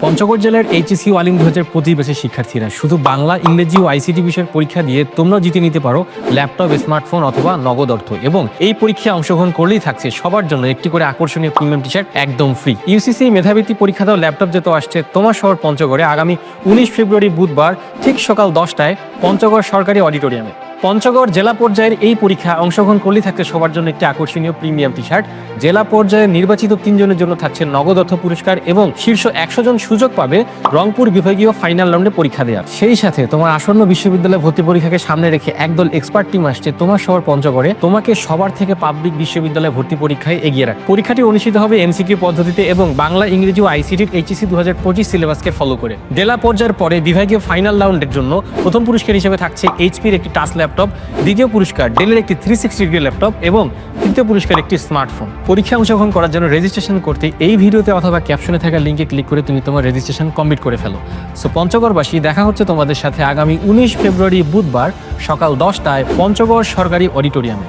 পঞ্চগড় জেলার এইচএসসি ওয়ালিম 2025 ব্যাচের শিক্ষার্থীরা শুধু বাংলা, ইংরেজি ও আইসিটি বিষয়ের পরীক্ষা দিয়ে তোমরাও জিতে নিতে পারো ল্যাপটপ, স্মার্টফোন অথবা নগদ অর্থ। এবং এই পরীক্ষায় অংশগ্রহণ করলেই থাকছে সবার জন্য একটি করে আকর্ষণীয় প্রিমিয়াম টি শার্ট একদম ফ্রি। ইউসিসি মেধাবৃত্তি পরীক্ষা দাও ল্যাপটপ যেহেতু আসছে তোমার শহর পঞ্চগড়ে আগামী 19 ফেব্রুয়ারি বুধবার ঠিক সকাল 10টায় পঞ্চগড় সরকারি অডিটোরিয়ামে। পঞ্চগড় জেলা পর্যায়ের এই পরীক্ষা অংশগ্রহণ করলেই থাকছে সবার জন্য একটি আকর্ষণীয় প্রিমিয়াম টি শার্ট। জেলা পর্যায়ে নির্বাচিত 3 জনের জন্য থাকছে নগদ অর্থ পুরস্কার এবং শীর্ষ 100 জন সুযোগ পাবে রংপুর বিভাগীয় ফাইনাল রাউন্ডে পরীক্ষা দেওয়ার। সেই সাথে তোমার আসন্ন বিশ্ববিদ্যালয় ভর্তি পরীক্ষাকে সামনে রেখে একদল এক্সপার্ট টিম আসছে তোমার শহর পঞ্চগড়ে তোমাকে সবার থেকে পাবলিক বিশ্ববিদ্যালয় ভর্তি পরীক্ষায় এগিয়ে রাখ। পরীক্ষাটি অনুষ্ঠিত হবে এমসিকিউ পদ্ধতিতে এবং বাংলা, ইংরেজি ও আইসিটির এইচএসসি 2025 সিলেবাসকে ফলো করে। জেলা পর্যায়ের পরে বিভাগীয় ফাইনাল রাউন্ডের জন্য প্রথম পুরস্কার হিসেবে থাকছে এইচপির একটি টাচ ল্যাপটপ, দ্বিতীয় পুরস্কার ডেলের একটি 360 ডিগ্রি ল্যাপটপ এবং তৃতীয় পুরস্কার একটি স্মার্টফোন। পরীক্ষা অংশগ্রহণ করার জন্য রেজিস্ট্রেশন করতে এই ভিডিওতে অথবা ক্যাপশনে থাকা লিঙ্কে ক্লিক করে তুমি তোমার রেজিস্ট্রেশন কমপ্লিট করে ফেলো। সো পঞ্চগড়বাসী, দেখা হচ্ছে তোমাদের সাথে আগামী 19 ফেব্রুয়ারি বুধবার সকাল 10টায় পঞ্চগড় সরকারি অডিটোরিয়ামে।